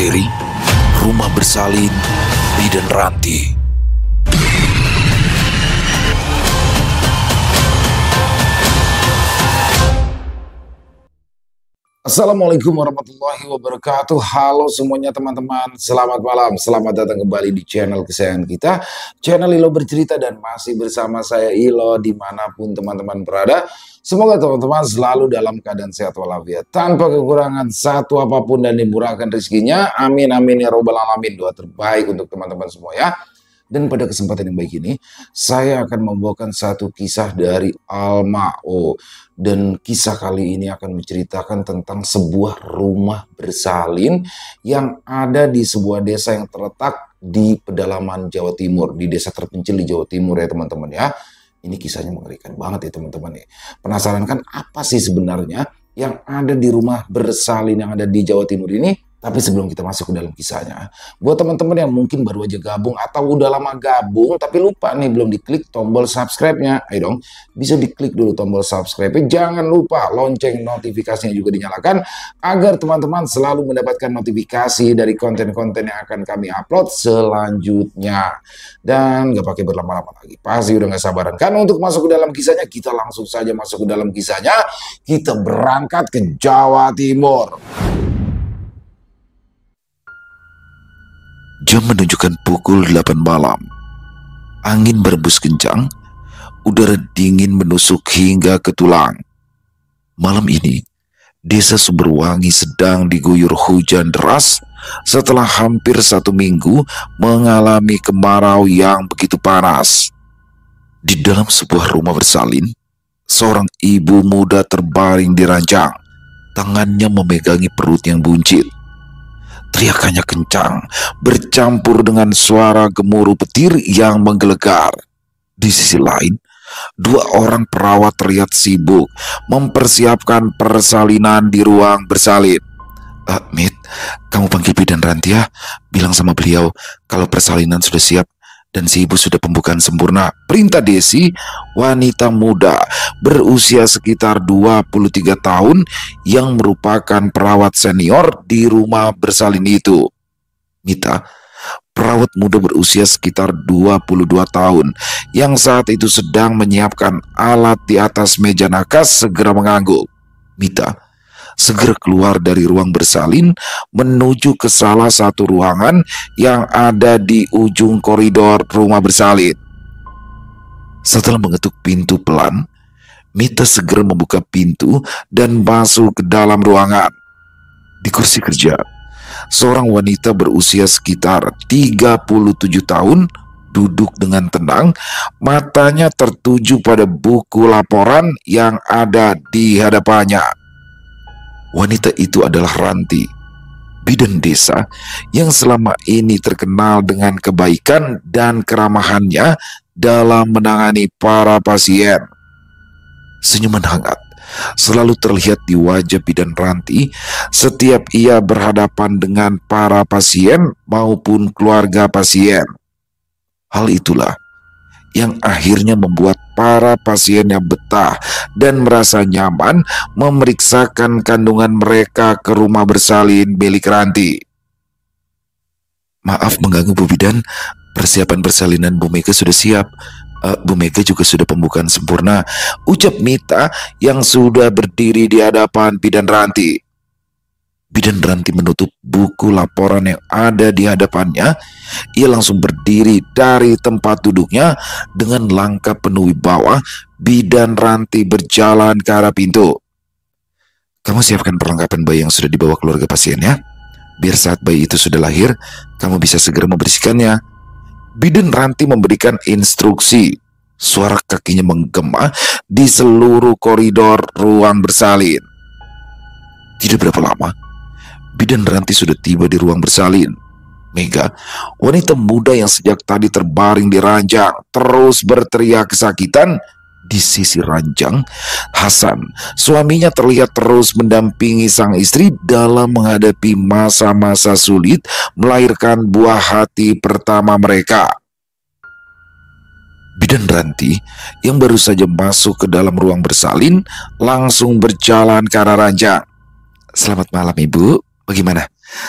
seri Rumah Bersalin Bidan Ranti. Assalamualaikum warahmatullahi wabarakatuh. Halo semuanya teman-teman, selamat malam. Selamat datang kembali di channel kesayangan kita, channel Ilo Bercerita, dan masih bersama saya Ilo dimanapun teman-teman berada. Semoga teman-teman selalu dalam keadaan sehat walafiat, tanpa kekurangan satu apapun, dan dimurahkan rezekinya. Amin amin ya robbal alamin. Doa terbaik untuk teman-teman semua ya. Dan pada kesempatan yang baik ini, saya akan membawakan satu kisah dari Al-Ma'o. Dan kisah kali ini akan menceritakan tentang sebuah rumah bersalin yang ada di sebuah desa yang terletak di pedalaman Jawa Timur. Di desa terpencil di Jawa Timur ya teman-teman ya. Ini kisahnya mengerikan banget ya teman-teman ya. Penasaran kan apa sih sebenarnya yang ada di rumah bersalin yang ada di Jawa Timur ini? Tapi sebelum kita masuk ke dalam kisahnya, buat teman-teman yang mungkin baru aja gabung atau udah lama gabung tapi lupa nih belum diklik tombol subscribe-nya, ayo dong bisa diklik dulu tombol subscribe-nya. Jangan lupa lonceng notifikasinya juga dinyalakan agar teman-teman selalu mendapatkan notifikasi dari konten-konten yang akan kami upload selanjutnya. Dan gak pakai berlama-lama lagi, pasti udah gak sabaran kan untuk masuk ke dalam kisahnya. Kita langsung saja masuk ke dalam kisahnya. Kita berangkat ke Jawa Timur. Jam menunjukkan pukul 8 malam. Angin berembus kencang, udara dingin menusuk hingga ke tulang. Malam ini, desa Sumberwangi sedang diguyur hujan deras setelah hampir 1 minggu mengalami kemarau yang begitu panas. Di dalam sebuah rumah bersalin, seorang ibu muda terbaring di ranjang, tangannya memegangi perut yang buncit. Teriakannya kencang, bercampur dengan suara gemuruh petir yang menggelegar. Di sisi lain, 2 orang perawat terlihat sibuk mempersiapkan persalinan di ruang bersalin. Mit, kamu panggil Bidan Ranti ya. Bilang sama beliau kalau persalinan sudah siap dan si ibu sudah pembukaan sempurna. Perintah Desi, wanita muda berusia sekitar 23 tahun yang merupakan perawat senior di rumah bersalin itu. Mita, perawat muda berusia sekitar 22 tahun yang saat itu sedang menyiapkan alat di atas meja nakas, segera mengangguk. Mita segera keluar dari ruang bersalin menuju ke salah satu ruangan yang ada di ujung koridor rumah bersalin. Setelah mengetuk pintu pelan, Mita segera membuka pintu dan masuk ke dalam ruangan. Di kursi kerja, seorang wanita berusia sekitar 37 tahun duduk dengan tenang, matanya tertuju pada buku laporan yang ada di hadapannya. Wanita itu adalah Ranti, bidan desa yang selama ini terkenal dengan kebaikan dan keramahannya dalam menangani para pasien. Senyuman hangat selalu terlihat di wajah bidan Ranti setiap ia berhadapan dengan para pasien maupun keluarga pasien. Hal itulah yang akhirnya membuat para pasien yang betah dan merasa nyaman memeriksakan kandungan mereka ke rumah bersalin milik Ranti. Maaf mengganggu Bu Bidan, persiapan persalinan Bu Mega sudah siap. Bu Mega juga sudah pembukaan sempurna, ucap Mita yang sudah berdiri di hadapan Bidan Ranti. Bidan Ranti menutup buku laporan yang ada di hadapannya. Ia langsung berdiri dari tempat duduknya. Dengan langkah penuh wibawa, Bidan Ranti berjalan ke arah pintu. Kamu siapkan perlengkapan bayi yang sudah dibawa keluarga pasiennya. Biar saat bayi itu sudah lahir, kamu bisa segera membersihkannya. Bidan Ranti memberikan instruksi. Suara kakinya menggema di seluruh koridor ruang bersalin. Tidak berapa lama, Bidan Ranti sudah tiba di ruang bersalin. Mega, wanita muda yang sejak tadi terbaring di ranjang, terus berteriak kesakitan. Di sisi ranjang, Hasan, suaminya, terlihat terus mendampingi sang istri dalam menghadapi masa-masa sulit melahirkan buah hati pertama mereka. Bidan Ranti yang baru saja masuk ke dalam ruang bersalin langsung berjalan ke arah ranjang. Selamat malam Ibu, bagaimana?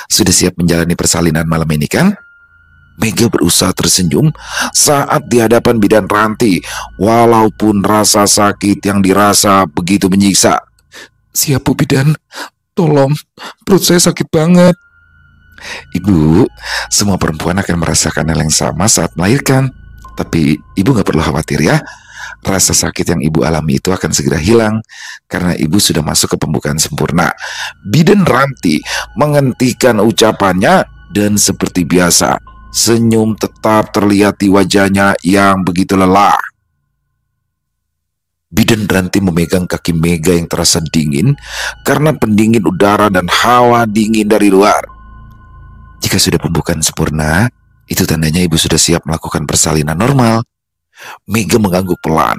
Sudah siap menjalani persalinan malam ini kan? Mega berusaha tersenyum saat di hadapan bidan Ranti, walaupun rasa sakit yang dirasa begitu menyiksa. Siap Bu Bidan, tolong, perut saya sakit banget. Ibu, semua perempuan akan merasakan hal yang sama saat melahirkan. Tapi ibu gak perlu khawatir ya. Rasa sakit yang ibu alami itu akan segera hilang karena ibu sudah masuk ke pembukaan sempurna. Bidan Ranti menghentikan ucapannya dan seperti biasa, senyum tetap terlihat di wajahnya yang begitu lelah. Bidan Ranti memegang kaki Mega yang terasa dingin karena pendingin udara dan hawa dingin dari luar. Jika sudah pembukaan sempurna, itu tandanya ibu sudah siap melakukan persalinan normal. Mega mengangguk pelan.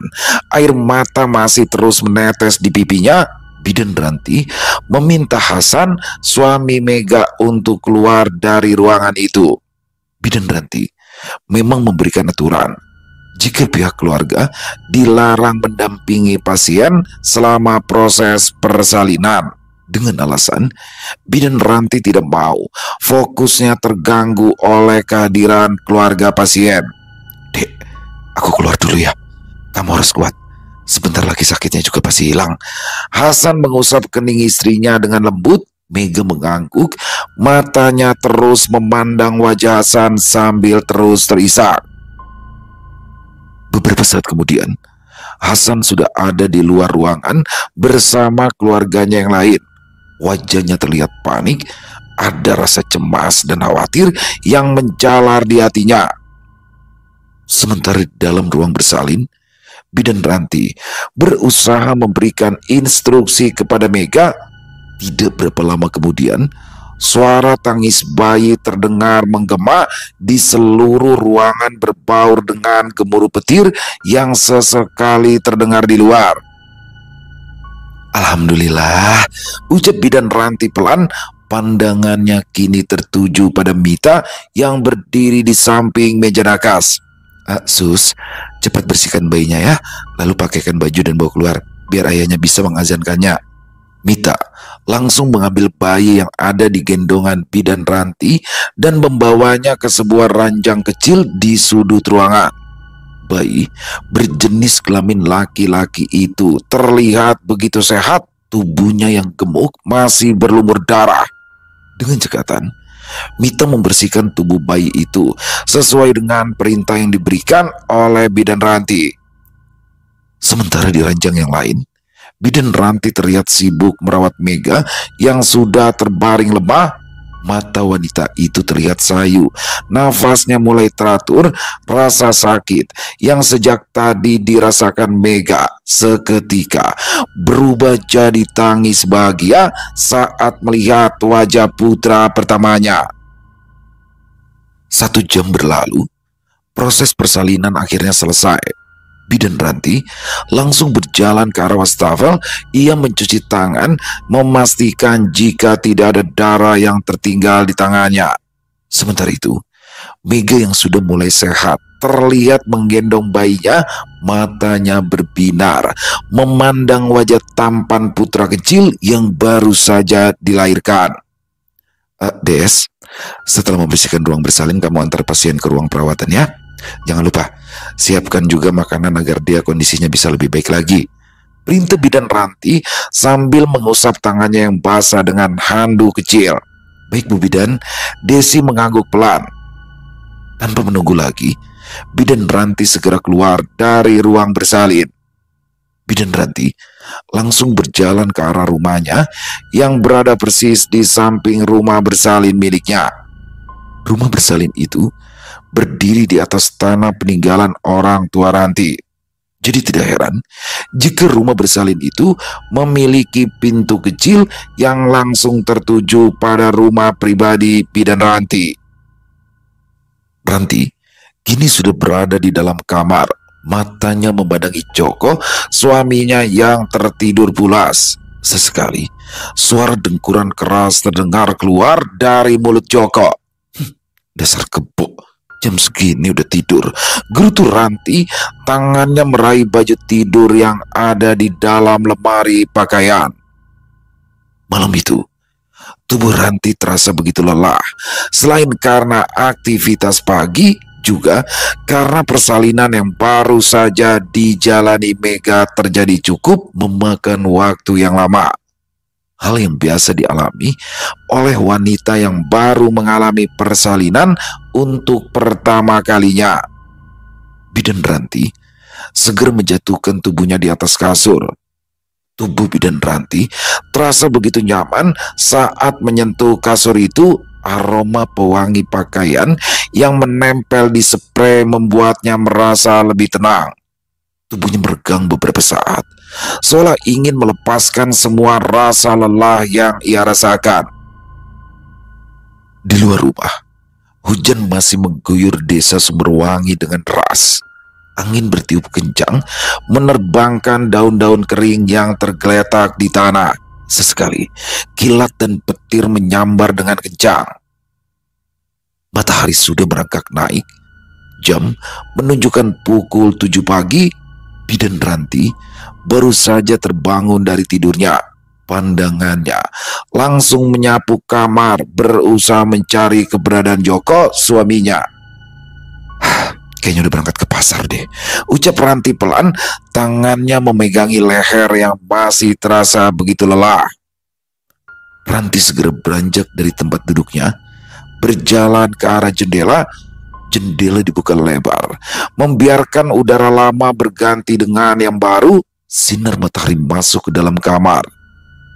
Air mata masih terus menetes di pipinya. Bidan Ranti meminta Hasan, suami Mega, untuk keluar dari ruangan itu. Bidan Ranti memang memberikan aturan jika pihak keluarga dilarang mendampingi pasien selama proses persalinan. Dengan alasan Bidan Ranti tidak mau fokusnya terganggu oleh kehadiran keluarga pasien. Dek, aku keluar dulu ya. Kamu harus kuat. Sebentar lagi sakitnya juga pasti hilang. Hasan mengusap kening istrinya dengan lembut. Mega mengangguk, matanya terus memandang wajah Hasan sambil terus terisak. Beberapa saat kemudian, Hasan sudah ada di luar ruangan bersama keluarganya yang lain. Wajahnya terlihat panik, ada rasa cemas dan khawatir yang menjalar di hatinya. Sementara di dalam ruang bersalin, Bidan Ranti berusaha memberikan instruksi kepada Mega. Tidak berapa lama kemudian, suara tangis bayi terdengar menggema di seluruh ruangan berbaur dengan gemuruh petir yang sesekali terdengar di luar. Alhamdulillah, ucap Bidan Ranti pelan. Pandangannya kini tertuju pada Mita yang berdiri di samping meja nakas. Sus, cepat bersihkan bayinya ya, lalu pakaikan baju dan bawa keluar, biar ayahnya bisa mengazankannya. Mita langsung mengambil bayi yang ada di gendongan Bidan Ranti dan membawanya ke sebuah ranjang kecil di sudut ruangan. Bayi berjenis kelamin laki-laki itu terlihat begitu sehat, tubuhnya yang gemuk masih berlumur darah. Dengan cekatan, Mita membersihkan tubuh bayi itu sesuai dengan perintah yang diberikan oleh Bidan Ranti. Sementara di ranjang yang lain, Bidan Ranti terlihat sibuk merawat Mega yang sudah terbaring lemah. Mata wanita itu terlihat sayu, nafasnya mulai teratur. Rasa sakit yang sejak tadi dirasakan Mega seketika berubah jadi tangis bahagia saat melihat wajah putra pertamanya. 1 jam berlalu, proses persalinan akhirnya selesai. Bidan Ranti langsung berjalan ke arah wastafel. Ia mencuci tangan, memastikan jika tidak ada darah yang tertinggal di tangannya. Sementara itu, Mega yang sudah mulai sehat terlihat menggendong bayinya. Matanya berbinar memandang wajah tampan putra kecil yang baru saja dilahirkan. Des, setelah membersihkan ruang bersalin, kamu antar pasien ke ruang perawatan ya. Jangan lupa, siapkan juga makanan agar dia kondisinya bisa lebih baik lagi, perintah Bidan Ranti sambil mengusap tangannya yang basah dengan handuk kecil. Baik Bu Bidan, Desi mengangguk pelan. Tanpa menunggu lagi, Bidan Ranti segera keluar dari ruang bersalin. Bidan Ranti langsung berjalan ke arah rumahnya yang berada persis di samping rumah bersalin miliknya. Rumah bersalin itu berdiri di atas tanah peninggalan orang tua Ranti. Jadi tidak heran jika rumah bersalin itu memiliki pintu kecil yang langsung tertuju pada rumah pribadi Bidan Ranti. Ranti kini sudah berada di dalam kamar. Matanya memandangi Joko, suaminya yang tertidur pulas. Sesekali, suara dengkuran keras terdengar keluar dari mulut Joko. Dasar kebo, jam segini udah tidur, gerutu Ranti. Tangannya meraih baju tidur yang ada di dalam lemari pakaian. Malam itu, Tubuh Ranti terasa begitu lelah. Selain karena aktivitas pagi, juga karena persalinan yang baru saja dijalani Mega terjadi cukup memakan waktu yang lama. Hal yang biasa dialami oleh wanita yang baru mengalami persalinan untuk pertama kalinya. Bidan Ranti segera menjatuhkan tubuhnya di atas kasur. Tubuh Bidan Ranti terasa begitu nyaman saat menyentuh kasur itu. Aroma pewangi pakaian yang menempel di spray membuatnya merasa lebih tenang. Tubuhnya meregang beberapa saat, seolah ingin melepaskan semua rasa lelah yang ia rasakan. Di luar rumah, hujan masih mengguyur desa Sumberwangi dengan deras. Angin bertiup kencang, menerbangkan daun-daun kering yang tergeletak di tanah. Sesekali, kilat dan petir menyambar dengan kencang. Matahari sudah merangkak naik. Jam menunjukkan pukul 7 pagi. Bidan Ranti baru saja terbangun dari tidurnya. Pandangannya langsung menyapu kamar, berusaha mencari keberadaan Joko, suaminya. Kayaknya udah berangkat ke pasar deh, ucap Ranti pelan, tangannya memegangi leher yang masih terasa begitu lelah. Ranti segera beranjak dari tempat duduknya, berjalan ke arah jendela. Jendela dibuka lebar, membiarkan udara lama berganti dengan yang baru. Sinar matahari masuk ke dalam kamar.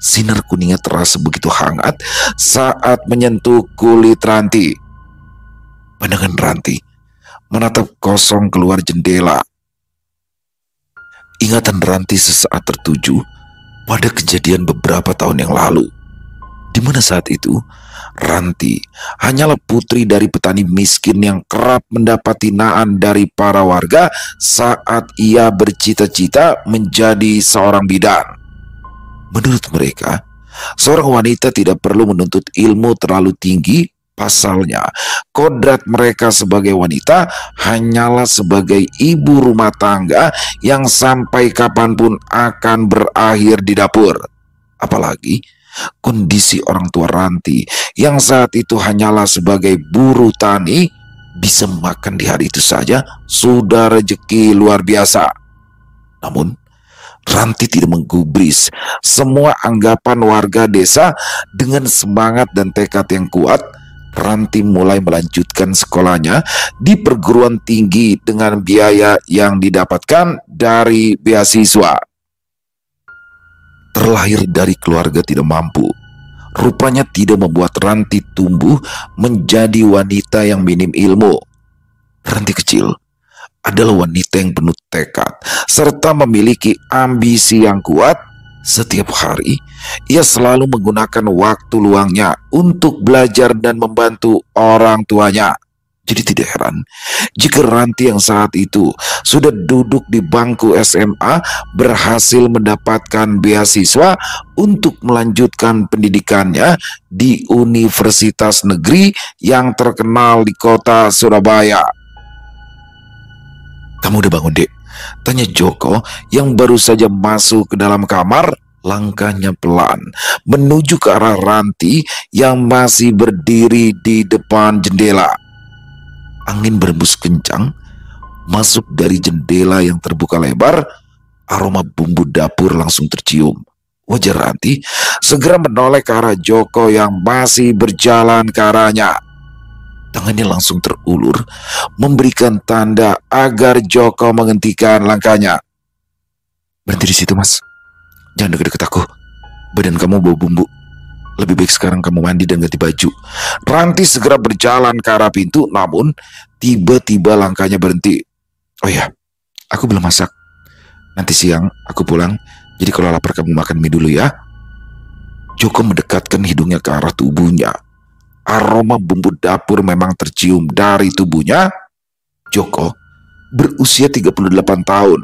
Sinar kuningnya terasa begitu hangat saat menyentuh kulit Ranti. Pandangan Ranti menatap kosong keluar jendela. Ingatan Ranti sesaat tertuju pada kejadian beberapa tahun yang lalu, di mana saat itu Ranti hanyalah putri dari petani miskin yang kerap mendapat hinaan dari para warga saat ia bercita-cita menjadi seorang bidan. Menurut mereka, seorang wanita tidak perlu menuntut ilmu terlalu tinggi. Pasalnya, kodrat mereka sebagai wanita hanyalah sebagai ibu rumah tangga yang sampai kapanpun akan berakhir di dapur. Apalagi kondisi orang tua Ranti yang saat itu hanyalah sebagai buruh tani, bisa makan di hari itu saja sudah rezeki luar biasa. Namun Ranti tidak menggubris semua anggapan warga desa. Dengan semangat dan tekad yang kuat, Ranti mulai melanjutkan sekolahnya di perguruan tinggi dengan biaya yang didapatkan dari beasiswa. Terlahir dari keluarga tidak mampu, rupanya tidak membuat Ranti tumbuh menjadi wanita yang minim ilmu. Ranti kecil adalah wanita yang penuh tekad serta memiliki ambisi yang kuat. Setiap hari, ia selalu menggunakan waktu luangnya untuk belajar dan membantu orang tuanya. Jadi tidak heran jika Ranti yang saat itu sudah duduk di bangku SMA berhasil mendapatkan beasiswa untuk melanjutkan pendidikannya di universitas negeri yang terkenal di kota Surabaya. "Kamu udah bangun, Dek?" tanya Joko yang baru saja masuk ke dalam kamar. Langkahnya pelan menuju ke arah Ranti yang masih berdiri di depan jendela. Angin berembus kencang masuk dari jendela yang terbuka lebar. Aroma bumbu dapur langsung tercium. Wajah Ranti segera menoleh ke arah Joko yang masih berjalan ke arahnya. Tangannya langsung terulur, memberikan tanda agar Joko menghentikan langkahnya. "Berhenti di situ, Mas. Jangan deket-deket aku. Badan kamu bau bumbu. Lebih baik sekarang kamu mandi dan ganti baju." Ranti segera berjalan ke arah pintu, namun tiba-tiba langkahnya berhenti. "Oh ya, aku belum masak. Nanti siang aku pulang, jadi kalau lapar kamu makan mie dulu ya." Joko mendekatkan hidungnya ke arah tubuhnya. Aroma bumbu dapur memang tercium dari tubuhnya. Joko berusia 38 tahun,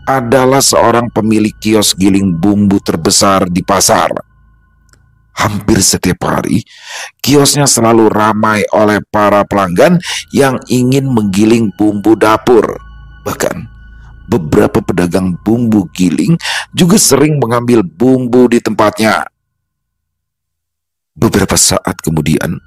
adalah seorang pemilik kios giling bumbu terbesar di pasar. Hampir setiap hari, kiosnya selalu ramai oleh para pelanggan yang ingin menggiling bumbu dapur. Bahkan, beberapa pedagang bumbu giling juga sering mengambil bumbu di tempatnya. Beberapa saat kemudian,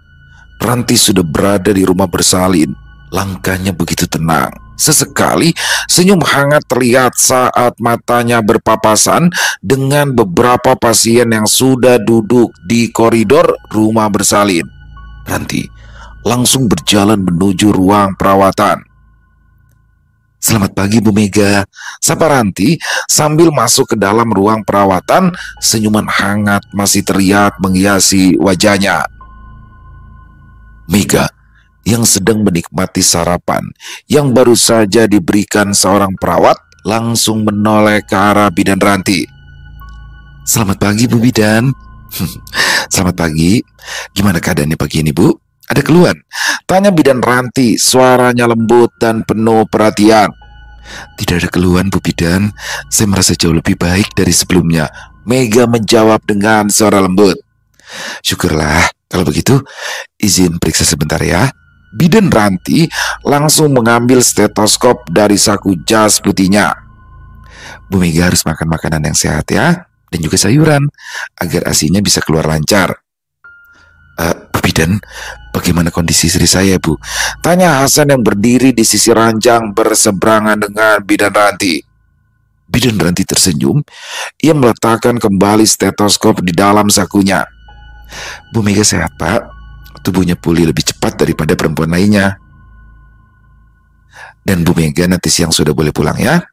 Ranti sudah berada di rumah bersalin. Langkahnya begitu tenang. Sesekali senyum hangat terlihat saat matanya berpapasan dengan beberapa pasien yang sudah duduk di koridor rumah bersalin. Ranti langsung berjalan menuju ruang perawatan. "Selamat pagi Bu Mega," sapa Ranti sambil masuk ke dalam ruang perawatan. Senyuman hangat masih terlihat menghiasi wajahnya. Mega yang sedang menikmati sarapan yang baru saja diberikan seorang perawat langsung menoleh ke arah bidan Ranti. "Selamat pagi Bu Bidan." "Selamat pagi. Gimana keadaannya pagi ini Bu? Ada keluhan?" tanya bidan Ranti, suaranya lembut dan penuh perhatian. "Tidak ada keluhan Bu Bidan, saya merasa jauh lebih baik dari sebelumnya," Mega menjawab dengan suara lembut. "Syukurlah, kalau begitu izin periksa sebentar ya." Bidan Ranti langsung mengambil stetoskop dari saku jas putihnya. "Bu Mega harus makan makanan yang sehat ya, dan juga sayuran, agar ASI-nya bisa keluar lancar." Bu Bidan, bagaimana kondisi istri saya Bu?" tanya Hasan yang berdiri di sisi ranjang berseberangan dengan bidan Ranti. Bidan Ranti tersenyum. Ia meletakkan kembali stetoskop di dalam sakunya. "Bu Mega sehat Pak, tubuhnya pulih lebih cepat daripada perempuan lainnya. Dan Bu Mega nanti siang sudah boleh pulang ya.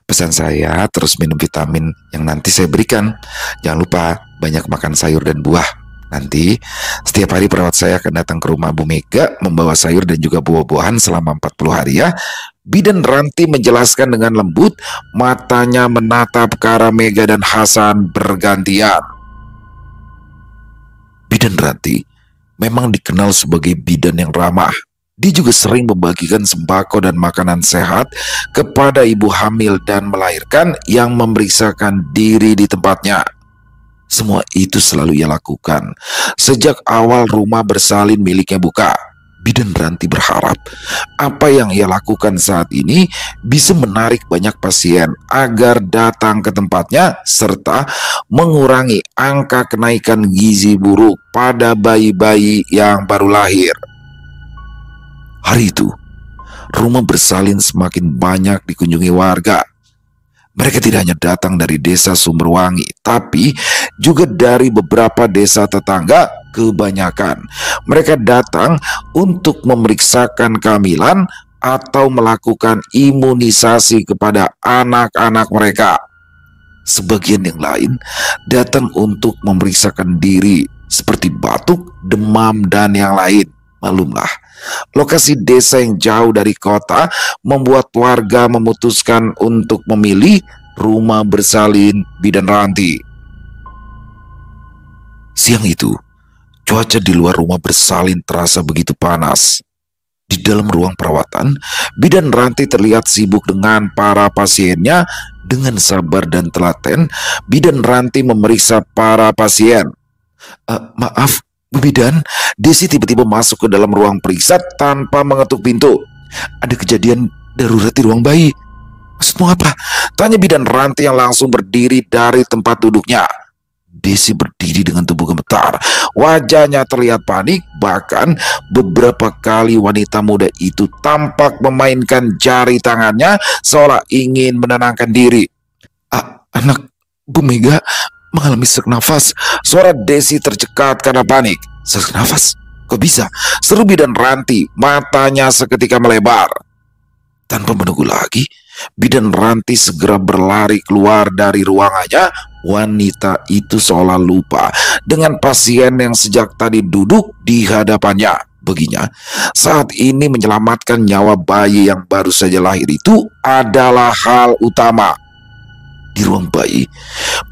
Pesan saya terus minum vitamin yang nanti saya berikan. Jangan lupa banyak makan sayur dan buah. Nanti setiap hari perawat saya akan datang ke rumah Bu Mega membawa sayur dan juga buah-buahan selama 40 hari ya." Bidan Ranti menjelaskan dengan lembut, matanya menatap ke arah Mega dan Hasan bergantian. Bidan Ranti memang dikenal sebagai bidan yang ramah. Dia juga sering membagikan sembako dan makanan sehat kepada ibu hamil dan melahirkan yang memeriksakan diri di tempatnya. Semua itu selalu ia lakukan sejak awal rumah bersalin miliknya buka. Bidan Ranti berharap apa yang ia lakukan saat ini bisa menarik banyak pasien agar datang ke tempatnya serta mengurangi angka kenaikan gizi buruk pada bayi-bayi yang baru lahir. Hari itu, rumah bersalin semakin banyak dikunjungi warga. Mereka tidak hanya datang dari desa Sumberwangi, tapi juga dari beberapa desa tetangga. Kebanyakan mereka datang untuk memeriksakan kehamilan atau melakukan imunisasi kepada anak-anak mereka. Sebagian yang lain datang untuk memeriksakan diri seperti batuk, demam, dan yang lain. Malumlah, lokasi desa yang jauh dari kota membuat warga memutuskan untuk memilih rumah bersalin Bidan Ranti. Siang itu, cuaca di luar rumah bersalin terasa begitu panas. Di dalam ruang perawatan, Bidan Ranti terlihat sibuk dengan para pasiennya. Dengan sabar dan telaten, Bidan Ranti memeriksa para pasien. Maaf, Bu Bidan, Desi tiba-tiba masuk ke dalam ruang periksa tanpa mengetuk pintu. Ada kejadian darurat di ruang bayi. Maksudmu apa? Tanya Bidan Ranti yang langsung berdiri dari tempat duduknya. Desi berdiri dengan tubuh gemetar. Wajahnya terlihat panik. Bahkan beberapa kali wanita muda itu tampak memainkan jari tangannya seolah ingin menenangkan diri. Anak Bu Mega mengalami sesak nafas. Suara Desi tercekat karena panik. Sesak nafas? Kok bisa? Seru Bidan Ranti. Matanya seketika melebar. Tanpa menunggu lagi, Bidan Ranti segera berlari keluar dari ruangannya. Wanita itu seolah lupa dengan pasien yang sejak tadi duduk di hadapannya. Baginya, saat ini menyelamatkan nyawa bayi yang baru saja lahir itu adalah hal utama. Di ruang bayi,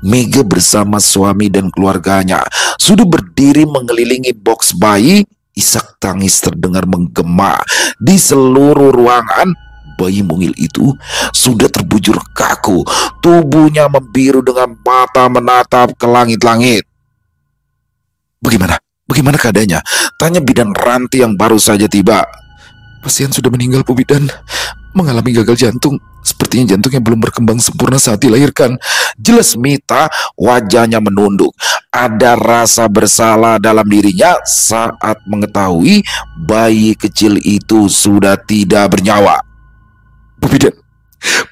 Mega bersama suami dan keluarganya sudah berdiri mengelilingi box bayi. Isak tangis terdengar menggema di seluruh ruangan. Bayi mungil itu sudah terbujur kaku, tubuhnya membiru dengan mata menatap ke langit-langit. Bagaimana keadaannya? Tanya Bidan Ranti yang baru saja tiba. Pasien sudah meninggal, Bu Bidan. Mengalami gagal jantung. Sepertinya jantungnya belum berkembang sempurna saat dilahirkan. Jelas Mita, wajahnya menunduk. ada rasa bersalah dalam dirinya saat mengetahui bayi kecil itu sudah tidak bernyawa. "Bu Bidan,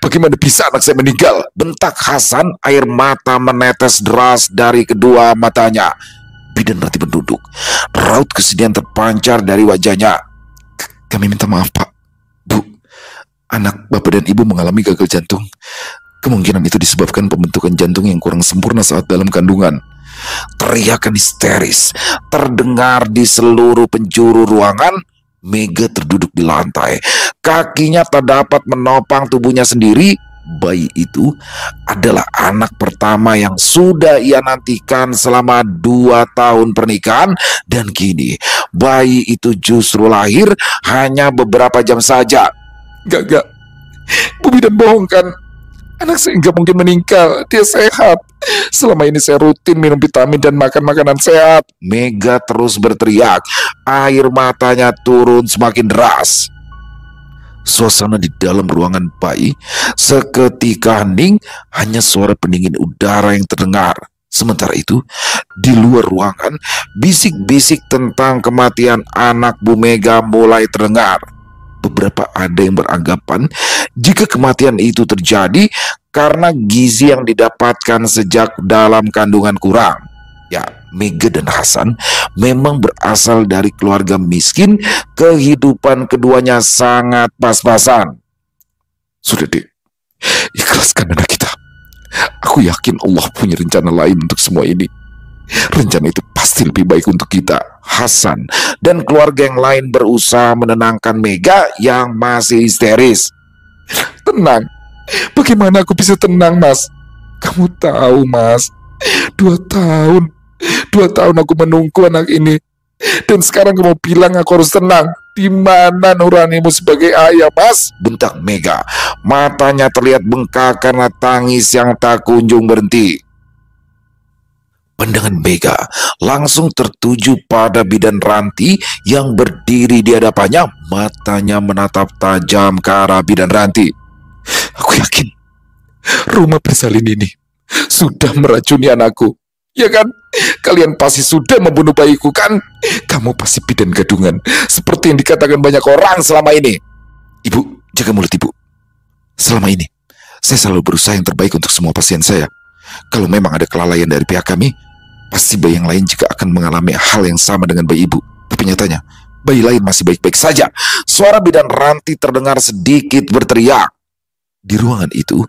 bagaimana bisa anak saya meninggal?" bentak Hasan, air mata menetes deras dari kedua matanya. Bidan Ranti menduduk, raut kesedihan terpancar dari wajahnya. "Kami minta maaf, Pak. Bu, anak Bapak dan Ibu mengalami gagal jantung. Kemungkinan itu disebabkan pembentukan jantung yang kurang sempurna saat dalam kandungan." Teriakan histeris terdengar di seluruh penjuru ruangan. Mega terduduk di lantai, kakinya tak dapat menopang tubuhnya sendiri. Bayi itu adalah anak pertama yang sudah ia nantikan selama 2 tahun pernikahan, dan kini bayi itu justru lahir hanya beberapa jam saja. Gak, Bu Bidan bohong kan? Anak saya nggak mungkin meninggal, dia sehat. Selama ini saya rutin minum vitamin dan makan makanan sehat. Mega terus berteriak, air matanya turun semakin deras. Suasana di dalam ruangan bayi seketika hening, hanya suara pendingin udara yang terdengar. Sementara itu, di luar ruangan, bisik-bisik tentang kematian anak Bu Mega mulai terdengar. Beberapa ada yang beranggapan jika kematian itu terjadi karena gizi yang didapatkan sejak dalam kandungan kurang. Ya, Mega dan Hasan memang berasal dari keluarga miskin, kehidupan keduanya sangat pas-pasan. Sudah deh, ikhlaskan anak kita. Aku yakin Allah punya rencana lain untuk semua ini. Rencana itu pasti lebih baik untuk kita. Hasan dan keluarga yang lain berusaha menenangkan Mega yang masih histeris. "Tenang, bagaimana aku bisa tenang, Mas? Kamu tahu, Mas, 2 tahun aku menunggu anak ini, dan sekarang kamu bilang aku harus tenang. Di mana nuranimu sebagai ayah, Mas?" bentak Mega. Matanya terlihat bengkak karena tangis yang tak kunjung berhenti. Pandangan Mega langsung tertuju pada Bidan Ranti yang berdiri di hadapannya. Matanya menatap tajam ke arah Bidan Ranti. "Aku yakin rumah bersalin ini sudah meracuni anakku. Ya kan? Kalian pasti sudah membunuh bayiku kan? Kamu pasti bidan gadungan, seperti yang dikatakan banyak orang selama ini." "Ibu, jaga mulut Ibu. Selama ini saya selalu berusaha yang terbaik untuk semua pasien saya. Kalau memang ada kelalaian dari pihak kami, pasti bayi yang lain juga akan mengalami hal yang sama dengan bayi Ibu. Tapi nyatanya, bayi lain masih baik-baik saja." Suara Bidan Ranti terdengar sedikit berteriak. Di ruangan itu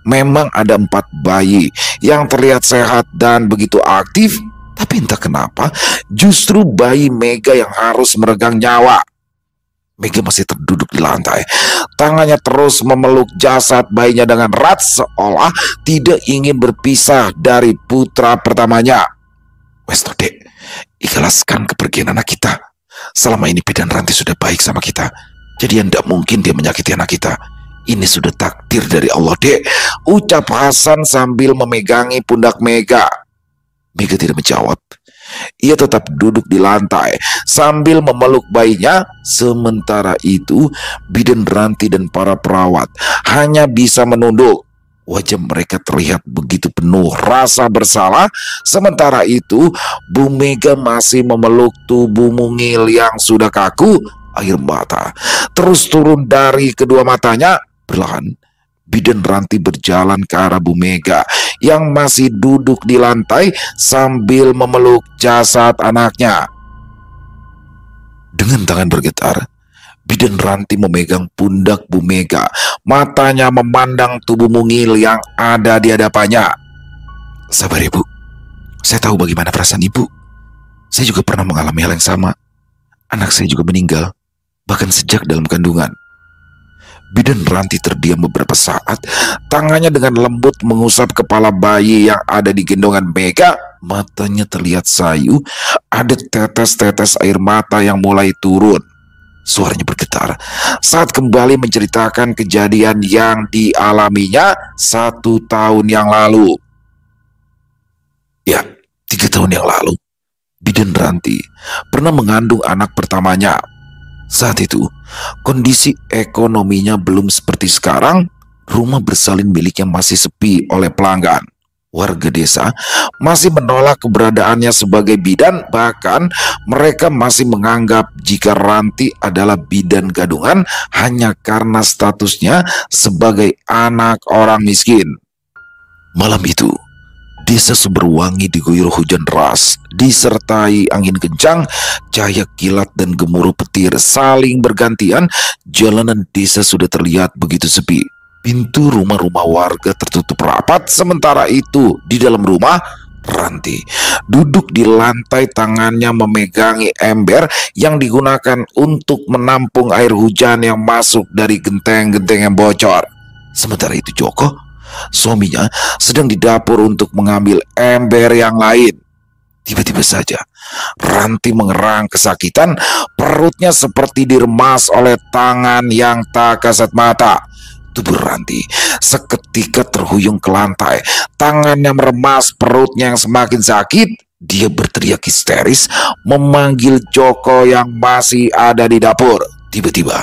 memang ada 4 bayi yang terlihat sehat dan begitu aktif. Tapi entah kenapa, justru bayi Mega yang harus meregang nyawa. Mega masih terduduk di lantai. Tangannya terus memeluk jasad bayinya dengan erat, seolah tidak ingin berpisah dari putra pertamanya. "Wes Dek, ikhlaskan kepergian anak kita. Selama ini Bidan Ranti sudah baik sama kita, jadi tidak mungkin dia menyakiti anak kita. Ini sudah takdir dari Allah, Dek," ucap Hasan sambil memegangi pundak Mega. Mega tidak menjawab. Ia tetap duduk di lantai sambil memeluk bayinya. Sementara itu, Bidan Ranti dan para perawat hanya bisa menunduk. Wajah mereka terlihat begitu penuh rasa bersalah. Sementara itu, Bu Mega masih memeluk tubuh mungil yang sudah kaku. Air mata terus turun dari kedua matanya. Perlahan, Bidan Ranti berjalan ke arah Bu Mega yang masih duduk di lantai sambil memeluk jasad anaknya. Dengan tangan bergetar, Bidan Ranti memegang pundak Bu Mega. Matanya memandang tubuh mungil yang ada di hadapannya. "Sabar Ibu, saya tahu bagaimana perasaan Ibu. Saya juga pernah mengalami hal yang sama. Anak saya juga meninggal, bahkan sejak dalam kandungan." Bidan Ranti terdiam beberapa saat. Tangannya dengan lembut mengusap kepala bayi yang ada di gendongan Mega. Matanya terlihat sayu. Ada tetes-tetes air mata yang mulai turun. Suaranya bergetar saat kembali menceritakan kejadian yang dialaminya 1 tahun yang lalu. Ya, 3 tahun yang lalu, Bidan Ranti pernah mengandung anak pertamanya. Saat itu, kondisi ekonominya belum seperti sekarang. Rumah bersalin miliknya masih sepi oleh pelanggan. Warga desa masih menolak keberadaannya sebagai bidan, bahkan mereka masih menganggap jika Ranti adalah bidan gadungan hanya karena statusnya sebagai anak orang miskin. Malam itu, desa Sumberwangi diguyur hujan deras, disertai angin kencang, cahaya kilat dan gemuruh petir saling bergantian. Jalanan desa sudah terlihat begitu sepi. Pintu rumah-rumah warga tertutup rapat. Sementara itu, di dalam rumah, Ranti duduk di lantai, tangannya memegangi ember yang digunakan untuk menampung air hujan yang masuk dari genteng-genteng yang bocor. Sementara itu Joko, suaminya, sedang di dapur untuk mengambil ember yang lain. Tiba-tiba saja Ranti mengerang kesakitan. Perutnya seperti diremas oleh tangan yang tak kasat mata. Tubuh Ranti seketika terhuyung ke lantai. Tangannya meremas, perutnya yang semakin sakit. Dia berteriak histeris memanggil Joko yang masih ada di dapur. Tiba-tiba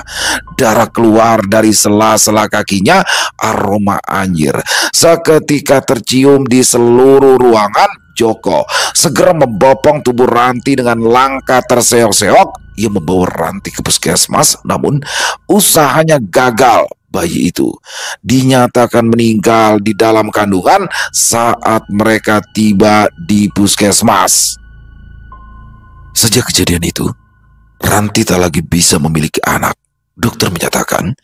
darah keluar dari sela-sela kakinya. Aroma anjir seketika tercium di seluruh ruangan. Joko segera membopong tubuh Ranti dengan langkah terseok-seok. Ia membawa Ranti ke puskesmas, namun usahanya gagal. Bayi itu dinyatakan meninggal di dalam kandungan saat mereka tiba di puskesmas. Sejak kejadian itu, Ranti tak lagi bisa memiliki anak. Dokter menyatakan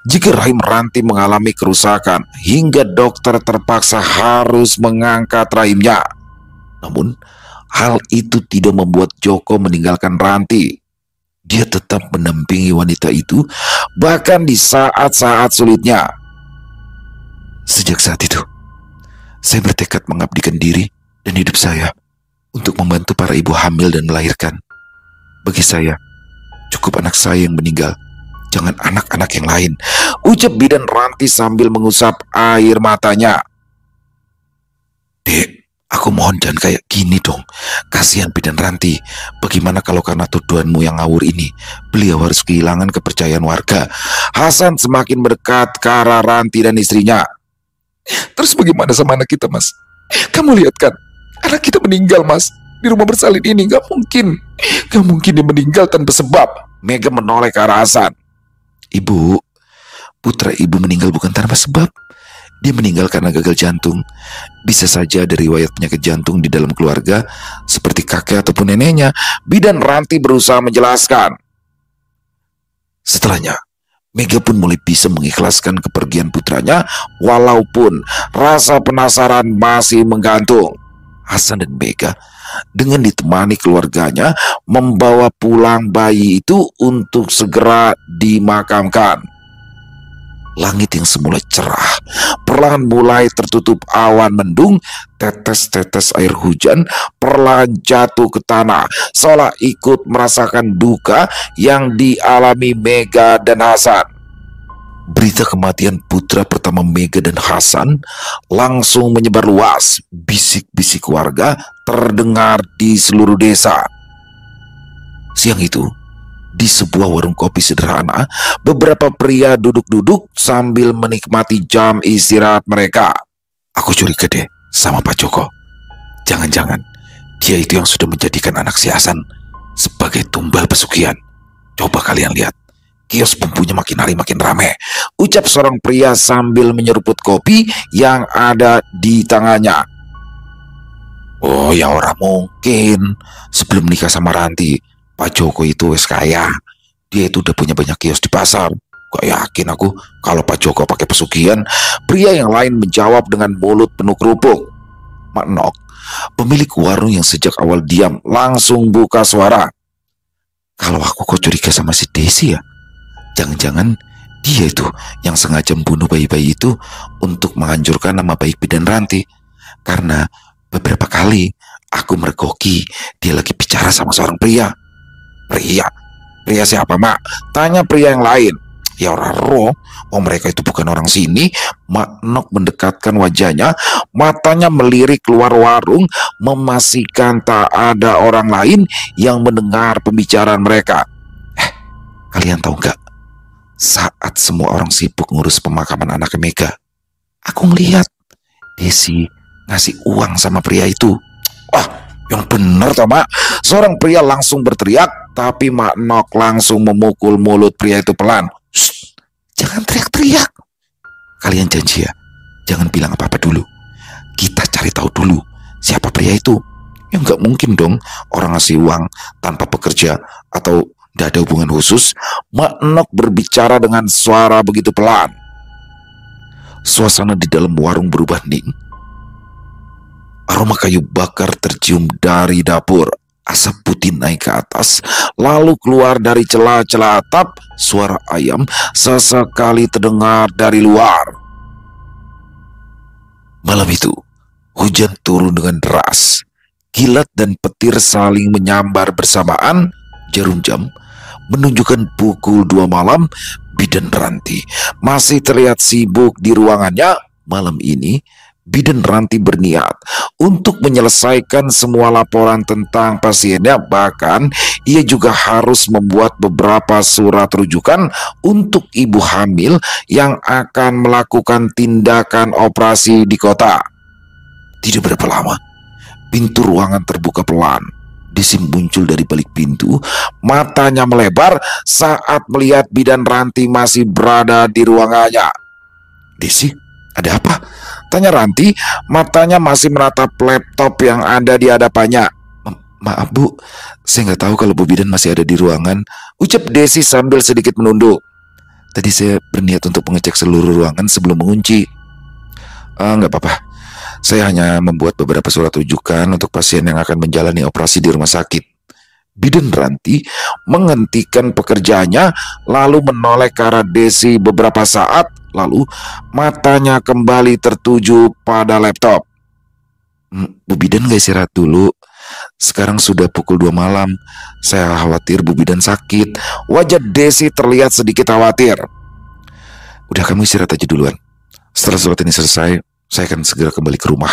jika rahim Ranti mengalami kerusakan hingga dokter terpaksa harus mengangkat rahimnya. Namun, hal itu tidak membuat Joko meninggalkan Ranti. Dia tetap mendampingi wanita itu, bahkan di saat-saat sulitnya. Sejak saat itu, saya bertekad mengabdikan diri dan hidup saya untuk membantu para ibu hamil dan melahirkan. Bagi saya, cukup anak saya yang meninggal, jangan anak-anak yang lain, ucap bidan Ranti sambil mengusap air matanya. Dek, aku mohon jangan kayak gini dong. Kasihan bidan Ranti. Bagaimana kalau karena tuduhanmu yang ngawur ini beliau harus kehilangan kepercayaan warga? Hasan semakin mendekat ke arah Ranti dan istrinya. Terus bagaimana sama anak kita, Mas? Kamu lihat kan, anak kita meninggal, Mas. Di rumah bersalin ini gak mungkin. Gak mungkin dia meninggal tanpa sebab. Mega menoleh ke arah Hasan. Ibu, putra ibu meninggal bukan tanpa sebab. Dia meninggal karena gagal jantung. Bisa saja ada riwayat penyakit jantung di dalam keluarga, seperti kakek ataupun neneknya. Bidan Ranti berusaha menjelaskan. Setelahnya, Mega pun mulai bisa mengikhlaskan kepergian putranya, walaupun rasa penasaran masih menggantung. Hasan dan Mega dengan ditemani keluarganya membawa pulang bayi itu untuk segera dimakamkan. Langit yang semula cerah perlahan mulai tertutup awan mendung. Tetes-tetes air hujan perlahan jatuh ke tanah, seolah ikut merasakan duka yang dialami Mega dan Hasan. Berita kematian putra pertama Mega dan Hasan langsung menyebar luas. Bisik-bisik warga terdengar di seluruh desa. Siang itu, di sebuah warung kopi sederhana, beberapa pria duduk-duduk sambil menikmati jam istirahat mereka. Aku curiga deh sama Pak Joko. Jangan-jangan dia itu yang sudah menjadikan anak si Hasan sebagai tumbal pesugihan. Coba kalian lihat, kios bumbunya makin hari makin ramai, ucap seorang pria sambil menyeruput kopi yang ada di tangannya. Oh ya, orang mungkin sebelum nikah sama Ranti, Pak Joko itu wes kaya. Dia itu udah punya banyak kios di pasar. Gak yakin aku kalau Pak Joko pakai pesugihan. Pria yang lain menjawab dengan mulut penuh kerupuk. Mak Nok, pemilik warung yang sejak awal diam, langsung buka suara. Kalau aku kok curiga sama si Desi ya? Jangan-jangan dia itu yang sengaja membunuh bayi-bayi itu untuk menghancurkan nama baik bidan Ranti. Karena beberapa kali aku mergoki dia lagi bicara sama seorang pria. Pria siapa, Mak? Tanya pria yang lain. Ya orang roh, mereka itu bukan orang sini. Mak Nok mendekatkan wajahnya, matanya melirik keluar warung, memastikan tak ada orang lain yang mendengar pembicaraan mereka. Kalian tahu gak? Saat semua orang sibuk ngurus pemakaman anak Mega, aku ngelihat Desi ngasih uang sama pria itu. Wah, yang bener toh Mak. Seorang pria langsung berteriak, tapi Mak Nok langsung memukul mulut pria itu pelan. Shh, jangan teriak-teriak. Kalian janji ya, jangan bilang apa-apa dulu. Kita cari tahu dulu siapa pria itu. Ya nggak mungkin dong orang ngasih uang tanpa pekerja atau tidak ada hubungan khusus. Mak Nok berbicara dengan suara begitu pelan. Suasana di dalam warung berubah hening. Aroma kayu bakar tercium dari dapur. Asap putih naik ke atas, lalu keluar dari celah-celah atap. Suara ayam sesekali terdengar dari luar. Malam itu, hujan turun dengan deras. Kilat dan petir saling menyambar bersamaan. Jarum jam menunjukkan pukul 2 malam. Bidan Ranti masih terlihat sibuk di ruangannya. Malam ini, Bidan Ranti berniat untuk menyelesaikan semua laporan tentang pasiennya. Bahkan, ia juga harus membuat beberapa surat rujukan untuk ibu hamil yang akan melakukan tindakan operasi di kota. Tidak berapa lama, pintu ruangan terbuka pelan. Desi muncul dari balik pintu. Matanya melebar saat melihat Bidan Ranti masih berada di ruangannya. Desi, ada apa? Tanya Ranti. Matanya masih menatap laptop yang ada di hadapannya. Maaf Bu, saya nggak tahu kalau Bu Bidan masih ada di ruangan, ucap Desi sambil sedikit menunduk. Tadi saya berniat untuk mengecek seluruh ruangan sebelum mengunci. Nggak apa-apa. Saya hanya membuat beberapa surat rujukan untuk pasien yang akan menjalani operasi di rumah sakit. Bidan Ranti menghentikan pekerjaannya lalu menoleh ke arah Desi beberapa saat. Lalu matanya kembali tertuju pada laptop. Bu Bidan gak istirahat dulu? Sekarang sudah pukul 2 malam. Saya khawatir Bu Bidan sakit. Wajah Desi terlihat sedikit khawatir. Udah, kamu istirahat aja duluan. Setelah surat ini selesai, saya akan segera kembali ke rumah,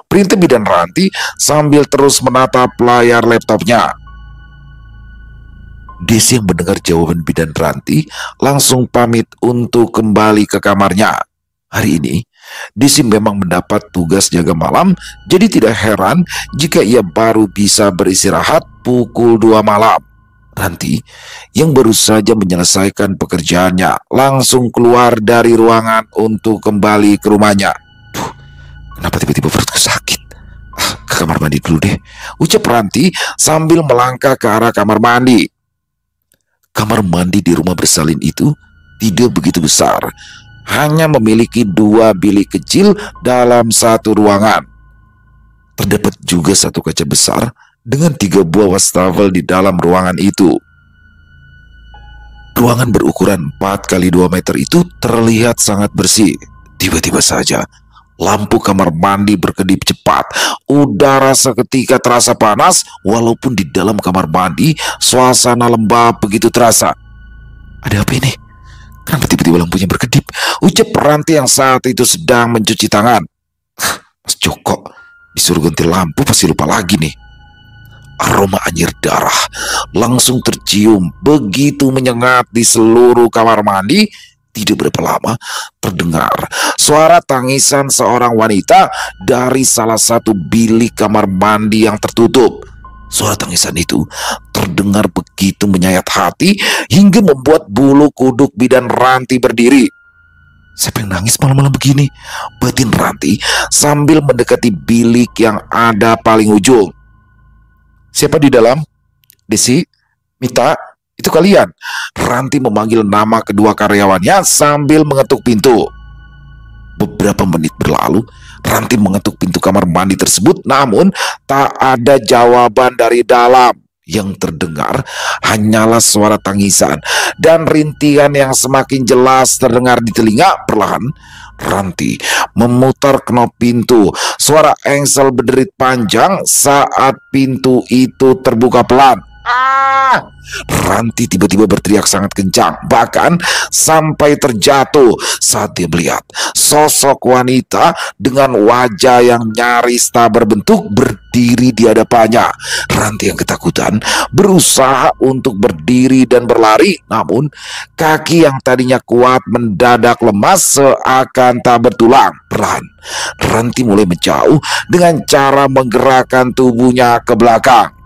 perintah Bidan Ranti sambil terus menatap layar laptopnya. Desi yang mendengar jawaban Bidan Ranti langsung pamit untuk kembali ke kamarnya. Hari ini, Desi memang mendapat tugas jaga malam, jadi tidak heran jika ia baru bisa beristirahat pukul 2 malam. Ranti yang baru saja menyelesaikan pekerjaannya langsung keluar dari ruangan untuk kembali ke rumahnya. Kenapa tiba-tiba perutku sakit? Ke kamar mandi dulu deh, ucap Ranti sambil melangkah ke arah kamar mandi. Kamar mandi di rumah bersalin itu tidak begitu besar, hanya memiliki 2 bilik kecil dalam satu ruangan. Terdapat juga satu kaca besar dengan 3 buah wastafel di dalam ruangan itu. Ruangan berukuran 4 kali 2 meter itu terlihat sangat bersih. Tiba-tiba saja lampu kamar mandi berkedip cepat. Udara seketika terasa panas, walaupun di dalam kamar mandi suasana lembab begitu terasa. Ada apa ini? Kenapa tiba-tiba lampunya berkedip? Ucap Ranti yang saat itu sedang mencuci tangan. Mas Joko, disuruh ganti lampu pasti lupa lagi nih. Aroma anyir darah langsung tercium begitu menyengat di seluruh kamar mandi. Tidak berapa lama terdengar suara tangisan seorang wanita dari salah satu bilik kamar mandi yang tertutup. Suara tangisan itu terdengar begitu menyayat hati hingga membuat bulu kuduk Bidan Ranti berdiri. Siapa yang nangis malam-malam begini? Batin Ranti sambil mendekati bilik yang ada paling ujung. Siapa di dalam? Desi? Mita? Itu kalian? Ranti memanggil nama kedua karyawannya sambil mengetuk pintu. Beberapa menit berlalu, Ranti mengetuk pintu kamar mandi tersebut, namun tak ada jawaban dari dalam. Yang terdengar hanyalah suara tangisan dan rintihan yang semakin jelas terdengar di telinga. Perlahan, Ranti memutar knop pintu. Suara engsel berderit panjang saat pintu itu terbuka pelan. Ah! Ranti tiba-tiba berteriak sangat kencang, bahkan sampai terjatuh saat dia melihat sosok wanita dengan wajah yang nyaris tak berbentuk berdiri di hadapannya. Ranti yang ketakutan berusaha untuk berdiri dan berlari, namun kaki yang tadinya kuat mendadak lemas seakan tak bertulang. Perlahan, Ranti mulai menjauh dengan cara menggerakkan tubuhnya ke belakang.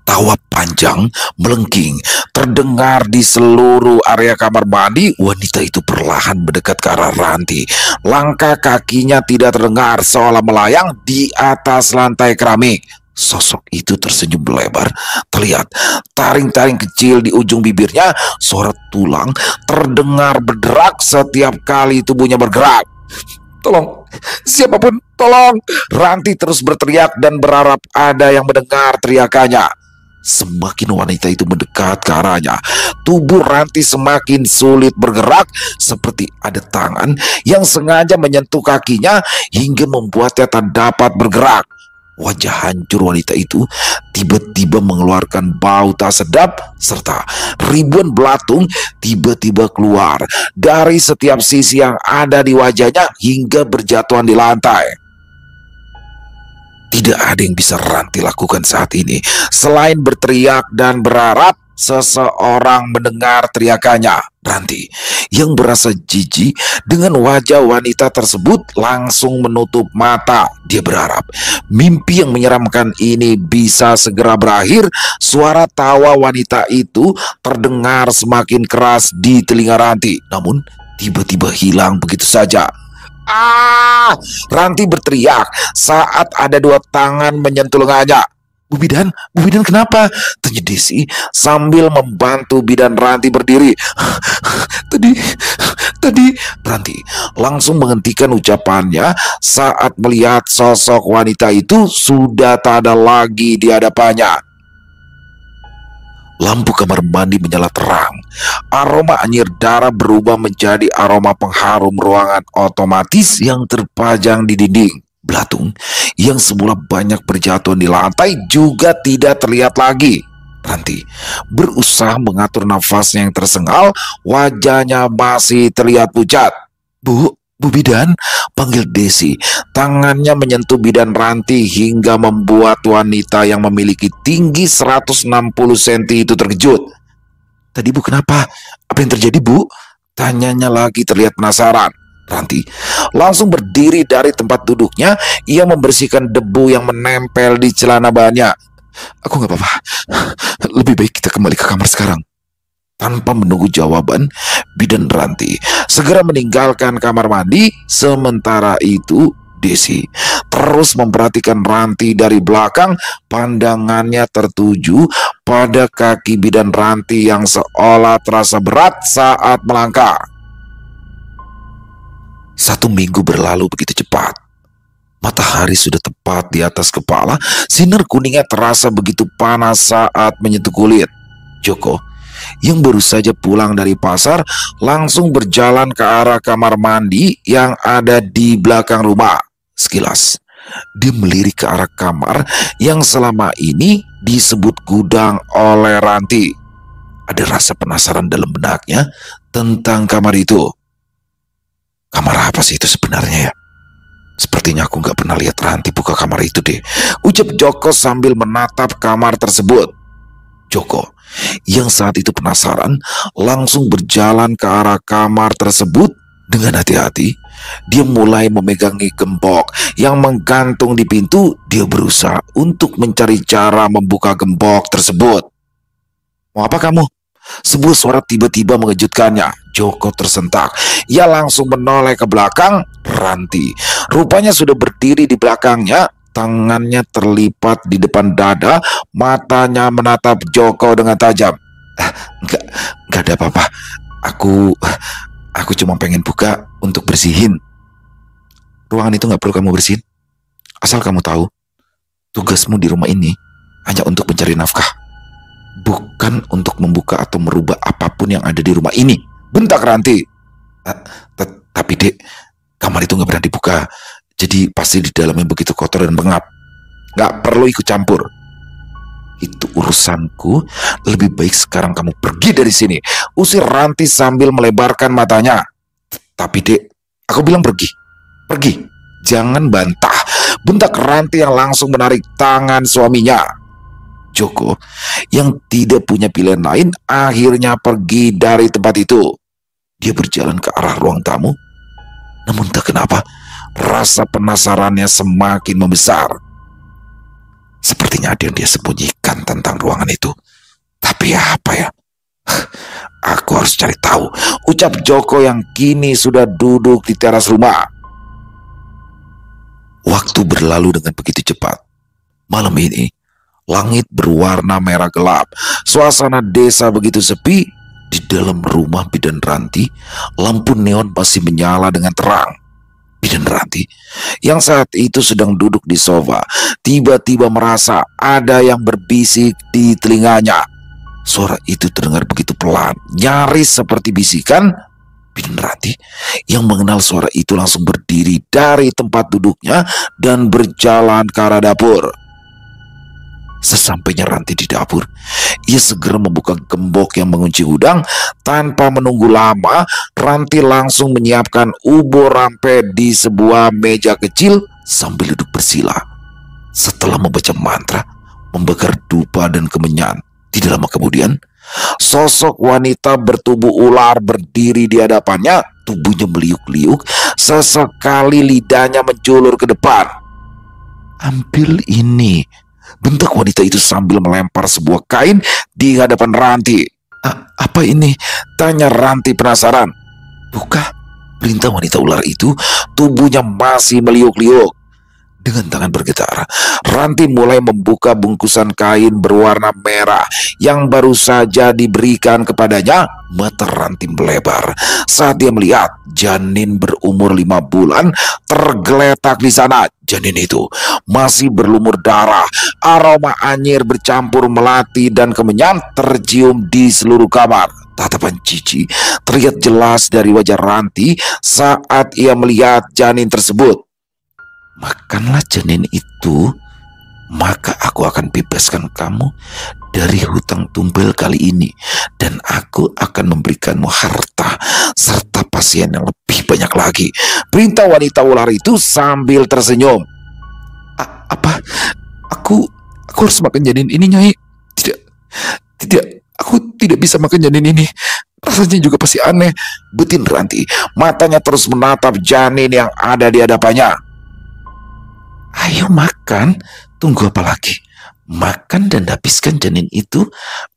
Tawa panjang melengking terdengar di seluruh area kamar mandi. Wanita itu perlahan mendekat ke arah Ranti. Langkah kakinya tidak terdengar, seolah melayang di atas lantai keramik. Sosok itu tersenyum lebar. Terlihat taring-taring kecil di ujung bibirnya. Suara tulang terdengar berderak setiap kali tubuhnya bergerak. Tolong, siapapun, tolong! Ranti terus berteriak dan berharap ada yang mendengar teriakannya. Semakin wanita itu mendekat ke arahnya, tubuh Ranti semakin sulit bergerak, seperti ada tangan yang sengaja menyentuh kakinya hingga membuatnya tak dapat bergerak. Wajah hancur wanita itu tiba-tiba mengeluarkan bau tak sedap, serta ribuan belatung tiba-tiba keluar dari setiap sisi yang ada di wajahnya hingga berjatuhan di lantai. Tidak ada yang bisa Ranti lakukan saat ini selain berteriak dan berharap seseorang mendengar teriakannya. Ranti yang berasa jijik dengan wajah wanita tersebut langsung menutup mata. Dia berharap mimpi yang menyeramkan ini bisa segera berakhir. Suara tawa wanita itu terdengar semakin keras di telinga Ranti, namun tiba-tiba hilang begitu saja. Ah! Ranti berteriak saat ada dua tangan menyentuh lengannya. Bu Bidan kenapa? Tanya Desi sambil membantu bidan Ranti berdiri. Tadi Ranti langsung menghentikan ucapannya saat melihat sosok wanita itu sudah tak ada lagi di hadapannya. Lampu kamar mandi menyala terang. Aroma anyir darah berubah menjadi aroma pengharum ruangan otomatis yang terpajang di dinding. Belatung yang semula banyak berjatuhan di lantai juga tidak terlihat lagi. Ranti berusaha mengatur nafasnya yang tersengal. Wajahnya masih terlihat pucat. Bu Bidan, panggil Desi. Tangannya menyentuh bidan Ranti hingga membuat wanita yang memiliki tinggi 160 cm itu terkejut. Tadi Bu kenapa? Apa yang terjadi Bu? Tanyanya lagi terlihat penasaran. Ranti langsung berdiri dari tempat duduknya. Ia membersihkan debu yang menempel di celana bahannya. Aku gak apa-apa. Lebih baik kita kembali ke kamar sekarang. Tanpa menunggu jawaban, bidan Ranti segera meninggalkan kamar mandi. Sementara itu, Desi terus memperhatikan Ranti dari belakang. Pandangannya tertuju pada kaki bidan Ranti yang seolah terasa berat saat melangkah. 1 minggu berlalu begitu cepat. Matahari sudah tepat di atas kepala. Sinar kuningnya terasa begitu panas saat menyentuh kulit. Joko yang baru saja pulang dari pasar langsung berjalan ke arah kamar mandi yang ada di belakang rumah. Sekilas dia melirik ke arah kamar yang selama ini disebut gudang oleh Ranti. Ada rasa penasaran dalam benaknya tentang kamar itu. Kamar apa sih itu sebenarnya ya? Sepertinya aku nggak pernah lihat Ranti buka kamar itu deh, ucap Joko sambil menatap kamar tersebut. Joko yang saat itu penasaran langsung berjalan ke arah kamar tersebut. Dengan hati-hati dia mulai memegangi gembok yang menggantung di pintu. Dia berusaha untuk mencari cara membuka gembok tersebut. Mau apa kamu? Sebuah suara tiba-tiba mengejutkannya. Joko tersentak. Ia langsung menoleh ke belakang. Ranti rupanya sudah berdiri di belakangnya. Tangannya terlipat di depan dada. Matanya menatap Joko dengan tajam. Enggak ada apa-apa. Aku cuma pengen buka untuk bersihin. Ruangan itu nggak perlu kamu bersihin. Asal kamu tahu, tugasmu di rumah ini hanya untuk mencari nafkah, bukan untuk membuka atau merubah apapun yang ada di rumah ini. Bentak Ranti. Tapi Dek, kamar itu nggak pernah dibuka. Jadi pasti di dalamnya begitu kotor dan pengap. Nggak perlu ikut campur. Itu urusanku. Lebih baik sekarang kamu pergi dari sini, usir Ranti sambil melebarkan matanya. Tapi dek, aku bilang pergi. Pergi, jangan bantah, bentak Ranti yang langsung menarik tangan suaminya. Joko yang tidak punya pilihan lain akhirnya pergi dari tempat itu. Dia berjalan ke arah ruang tamu. Namun tak kenapa, rasa penasarannya semakin membesar. Sepertinya ada yang dia sembunyikan tentang ruangan itu. Tapi apa ya? Aku harus cari tahu, ucap Joko yang kini sudah duduk di teras rumah. Waktu berlalu dengan begitu cepat. Malam ini, langit berwarna merah gelap. Suasana desa begitu sepi. Di dalam rumah Bidan Ranti, lampu neon masih menyala dengan terang. Bidan Ranti, yang saat itu sedang duduk di sofa, tiba-tiba merasa ada yang berbisik di telinganya. Suara itu terdengar begitu pelan, nyaris seperti bisikan. Bidan Ranti yang mengenal suara itu langsung berdiri dari tempat duduknya dan berjalan ke arah dapur. Sesampainya Ranti di dapur, ia segera membuka gembok yang mengunci gudang. Tanpa menunggu lama, Ranti langsung menyiapkan ubur rampe di sebuah meja kecil sambil duduk bersila. Setelah membaca mantra, membakar dupa dan kemenyan, tidak lama kemudian, sosok wanita bertubuh ular berdiri di hadapannya. Tubuhnya meliuk-liuk, sesekali lidahnya menjulur ke depan. "Ambil ini," bentak wanita itu sambil melempar sebuah kain di hadapan Ranti. Apa ini?" tanya Ranti penasaran. "Buka," perintah wanita ular itu. Tubuhnya masih meliuk-liuk. Dengan tangan bergetar, Ranti mulai membuka bungkusan kain berwarna merah yang baru saja diberikan kepadanya. Mata Ranti melebar saat dia melihat janin berumur 5 bulan tergeletak di sana. Janin itu masih berlumur darah. Aroma anyir bercampur melati dan kemenyan tercium di seluruh kamar. Tatapan jijik terlihat jelas dari wajah Ranti saat ia melihat janin tersebut. "Makanlah janin itu, maka aku akan bebaskan kamu dari hutang tumbal kali ini, dan aku akan memberikanmu harta serta pasien yang lebih banyak lagi," perintah wanita ular itu sambil tersenyum. Apa? Aku harus makan janin ini, Nyai?" Tidak, aku tidak bisa makan janin ini. Rasanya juga pasti aneh," betin Ranti. Matanya terus menatap janin yang ada di hadapannya. "Ayo makan, tunggu apa lagi? Makan dan habiskan janin itu,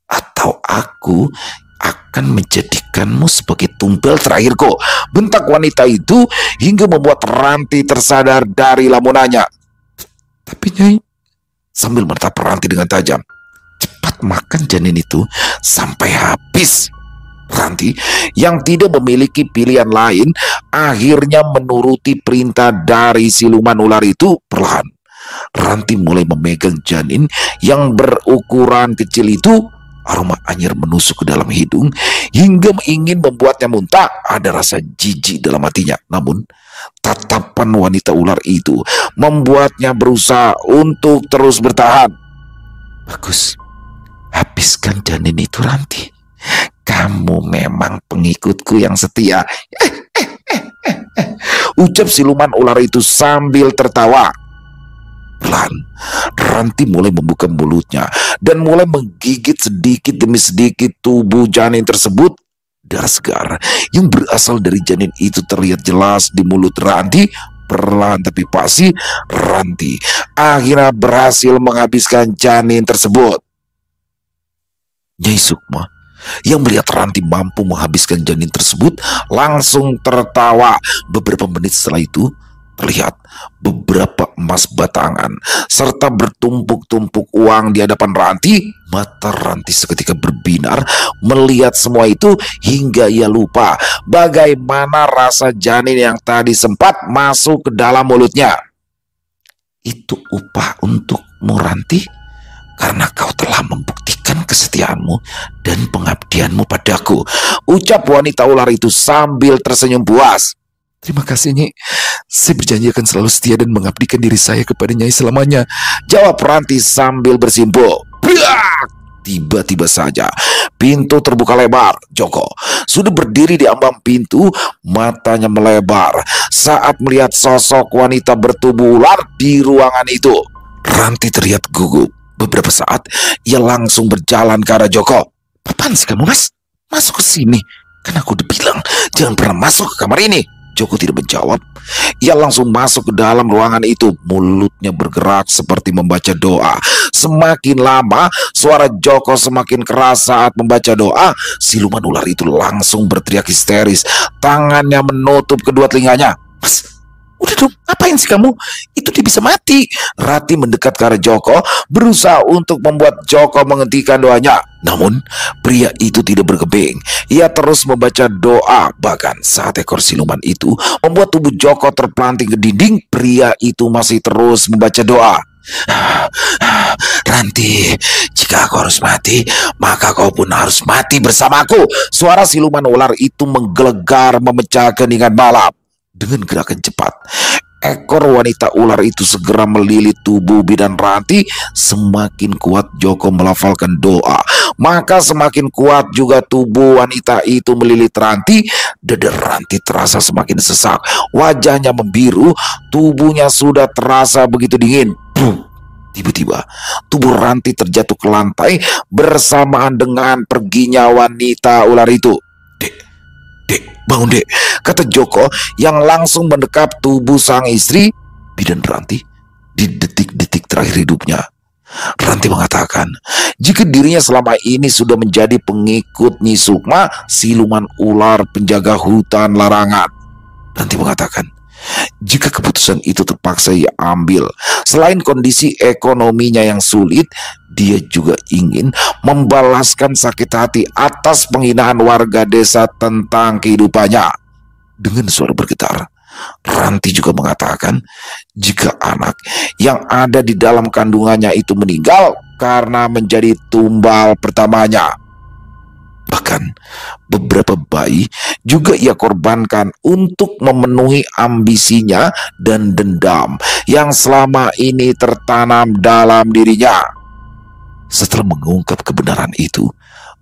atau aku akan menjadikanmu sebagai tumbal terakhirku," bentak wanita itu hingga membuat Ranti tersadar dari lamunannya. "Tapi Nyai," sambil menatap Ranti dengan tajam, "cepat makan janin itu sampai habis." Ranti yang tidak memiliki pilihan lain akhirnya menuruti perintah dari siluman ular itu. Perlahan Ranti mulai memegang janin yang berukuran kecil itu. Aroma anyir menusuk ke dalam hidung hingga ingin membuatnya muntah. Ada rasa jijik dalam hatinya. Namun tatapan wanita ular itu membuatnya berusaha untuk terus bertahan. "Bagus, habiskan janin itu, Ranti. Kamu memang pengikutku yang setia," ucap siluman ular itu sambil tertawa. Pelan, Ranti mulai membuka mulutnya dan mulai menggigit sedikit demi sedikit tubuh janin tersebut. Darah segar yang berasal dari janin itu terlihat jelas di mulut Ranti. Perlahan tapi pasti, Ranti akhirnya berhasil menghabiskan janin tersebut. Nyai Sukma yang melihat Ranti mampu menghabiskan janin tersebut langsung tertawa. Beberapa menit setelah itu, terlihat beberapa emas batangan serta bertumpuk-tumpuk uang di hadapan Ranti. Mata Ranti seketika berbinar melihat semua itu hingga ia lupa bagaimana rasa janin yang tadi sempat masuk ke dalam mulutnya. "Itu upah untukmu, Ranti, karena kau telah membuktikan kesetiaanmu dan pengabdianmu padaku," ucap wanita ular itu sambil tersenyum puas. "Terima kasih, Nyai. Saya berjanji akan selalu setia dan mengabdikan diri saya kepada Nyai selamanya," jawab Ranti sambil bersimpuh. Tiba-tiba saja pintu terbuka lebar. Joko sudah berdiri di ambang pintu, matanya melebar saat melihat sosok wanita bertubuh ular di ruangan itu. Ranti terlihat gugup. Beberapa saat ia langsung berjalan ke arah Joko. "Apaan sih kamu, Mas? Masuk ke sini. Kan aku udah bilang jangan pernah masuk ke kamar ini." Joko tidak menjawab. Ia langsung masuk ke dalam ruangan itu. Mulutnya bergerak seperti membaca doa. Semakin lama suara Joko semakin keras saat membaca doa. Siluman ular itu langsung berteriak histeris. Tangannya menutup kedua telinganya. "Mas, udah dong, ngapain sih kamu? Itu dia bisa mati." Rati mendekat ke arah Joko, berusaha untuk membuat Joko menghentikan doanya. Namun pria itu tidak bergeming. Ia terus membaca doa. Bahkan saat ekor siluman itu membuat tubuh Joko terpelanting ke dinding, pria itu masih terus membaca doa. "Ranti, jika aku harus mati, maka kau pun harus mati bersamaku." Suara siluman ular itu menggelegar memecah keheningan malam. Dengan gerakan cepat, ekor wanita ular itu segera melilit tubuh bidan Ranti. Semakin kuat Joko melafalkan doa, maka semakin kuat juga tubuh wanita itu melilit Ranti. Dada Ranti terasa semakin sesak. Wajahnya membiru, tubuhnya sudah terasa begitu dingin. Tiba-tiba tubuh Ranti terjatuh ke lantai bersamaan dengan perginya wanita ular itu. "Dek, bangun dek," kata Joko yang langsung mendekap tubuh sang istri, bidan Ranti, di detik-detik terakhir hidupnya. Ranti mengatakan jika dirinya selama ini sudah menjadi pengikut Nyi Sukma, siluman ular penjaga hutan larangan. Ranti mengatakan jika keputusan itu terpaksa ia ambil, selain kondisi ekonominya yang sulit, dia juga ingin membalaskan sakit hati atas penghinaan warga desa tentang kehidupannya. Dengan suara bergetar, Ranti juga mengatakan jika anak yang ada di dalam kandungannya itu meninggal karena menjadi tumbal pertamanya. Bahkan beberapa bayi juga ia korbankan untuk memenuhi ambisinya dan dendam yang selama ini tertanam dalam dirinya. Setelah mengungkap kebenaran itu,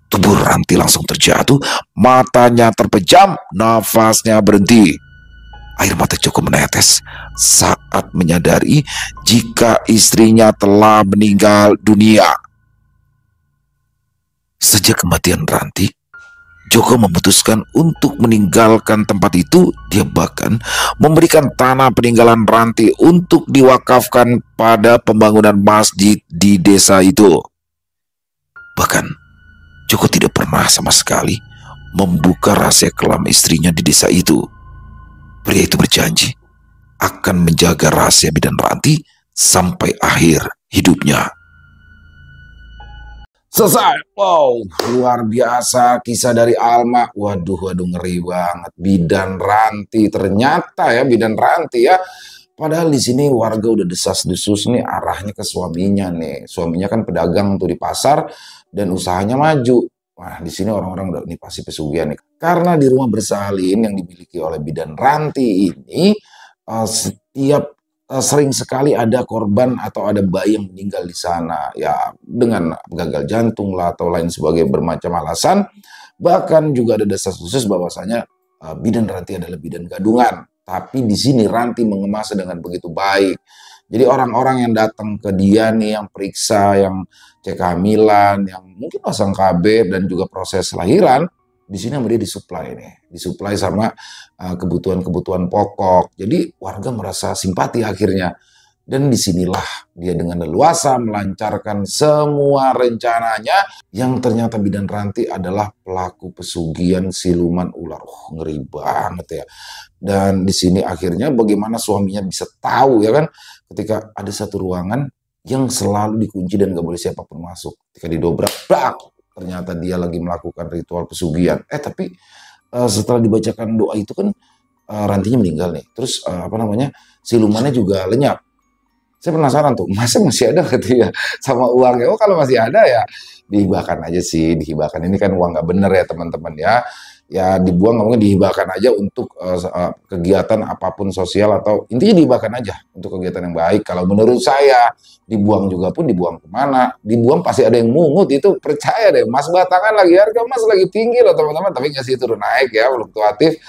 tubuh Ranti langsung terjatuh, matanya terpejam, nafasnya berhenti. Air mata Joko menetes saat menyadari jika istrinya telah meninggal dunia. Sejak kematian Ranti, Joko memutuskan untuk meninggalkan tempat itu. Dia bahkan memberikan tanah peninggalan Ranti untuk diwakafkan pada pembangunan masjid di desa itu. Bahkan Joko tidak pernah sama sekali membuka rahasia kelam istrinya di desa itu. Pria itu berjanji akan menjaga rahasia bidan Ranti sampai akhir hidupnya. Selesai. Wow, luar biasa kisah dari Alma. Waduh, ngeri banget. Bidan Ranti, ternyata ya bidan Ranti ya. Padahal di sini warga udah desas-desus nih arahnya ke suaminya nih. Suaminya kan pedagang tuh di pasar dan usahanya maju. Wah, di sini orang-orang udah nih pasti pesugihan nih. Karena di rumah bersalin yang dimiliki oleh bidan Ranti ini sering sekali ada korban atau ada bayi yang meninggal di sana ya dengan gagal jantung lah atau lain sebagainya bermacam alasan. Bahkan juga ada desas-desus bahwasanya bidan Ranti adalah bidan gadungan. Tapi di sini Ranti mengemasnya dengan begitu baik. Jadi orang-orang yang datang ke dia nih, yang periksa, yang cek kehamilan, yang mungkin pasang KB dan juga proses lahiran, di sini sama dia disuplai nih, disuplai sama kebutuhan-kebutuhan pokok. Jadi warga merasa simpati akhirnya. Dan disinilah dia dengan leluasa melancarkan semua rencananya yang ternyata bidan Ranti adalah pelaku pesugihan siluman ular. Oh, ngeri banget ya. Dan di sini akhirnya bagaimana suaminya bisa tahu ya kan, ketika ada satu ruangan yang selalu dikunci dan gak boleh siapapun masuk. Ketika didobrak, brak, ternyata dia lagi melakukan ritual pesugihan. Tapi setelah dibacakan doa itu kan Rantinya meninggal nih. Terus silumannya juga lenyap. Saya penasaran tuh, masa masih ada gitu ya sama uangnya? Oh kalau masih ada ya dihibahkan aja sih, dihibahkan. Ini kan uang nggak bener ya teman-teman ya. Ya dibuang nggak mungkin, dihibahkan aja untuk kegiatan apapun sosial, atau intinya dihibahkan aja untuk kegiatan yang baik. Kalau menurut saya dibuang juga pun dibuang kemana? Dibuang pasti ada yang mungut, itu percaya deh. Emas batangan lagi, harga emas lagi tinggi loh teman-teman, tapi nggak sih turun naik ya, fluktuatif.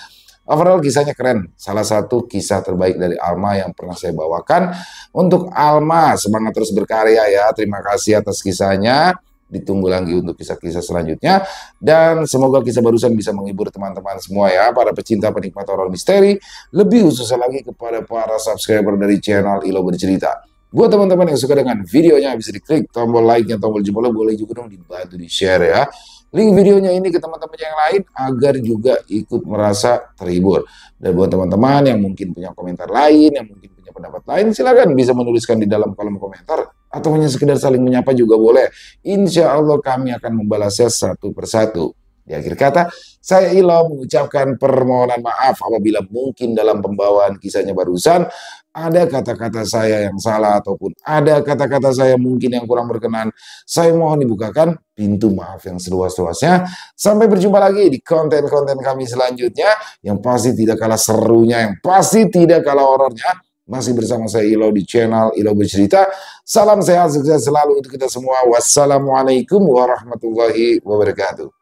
Overall kisahnya keren, salah satu kisah terbaik dari Alma yang pernah saya bawakan. Untuk Alma, semangat terus berkarya ya, terima kasih atas kisahnya, ditunggu lagi untuk kisah-kisah selanjutnya, dan semoga kisah barusan bisa menghibur teman-teman semua ya, para pecinta penikmat horor misteri, lebih khususnya lagi kepada para subscriber dari channel Ilo Bercerita. Buat teman-teman yang suka dengan videonya, bisa diklik tombol like-nya, tombol jempolnya, boleh juga dong dibantu di-share ya link videonya ini ke teman-teman yang lain agar juga ikut merasa terhibur. Dan buat teman-teman yang mungkin punya komentar lain, yang mungkin punya pendapat lain, silakan bisa menuliskan di dalam kolom komentar, atau hanya sekedar saling menyapa juga boleh. Insya Allah kami akan membalasnya satu persatu. Di akhir kata, saya Ilo mengucapkan permohonan maaf apabila mungkin dalam pembawaan kisahnya barusan ada kata-kata saya yang salah, ataupun ada kata-kata saya mungkin yang kurang berkenan. Saya mohon dibukakan pintu maaf yang seluas-luasnya. Sampai berjumpa lagi di konten-konten kami selanjutnya, yang pasti tidak kalah serunya, yang pasti tidak kalah horornya. Masih bersama saya Ilo di channel Ilo Bercerita. Salam sehat, sukses selalu untuk kita semua. Wassalamualaikum warahmatullahi wabarakatuh.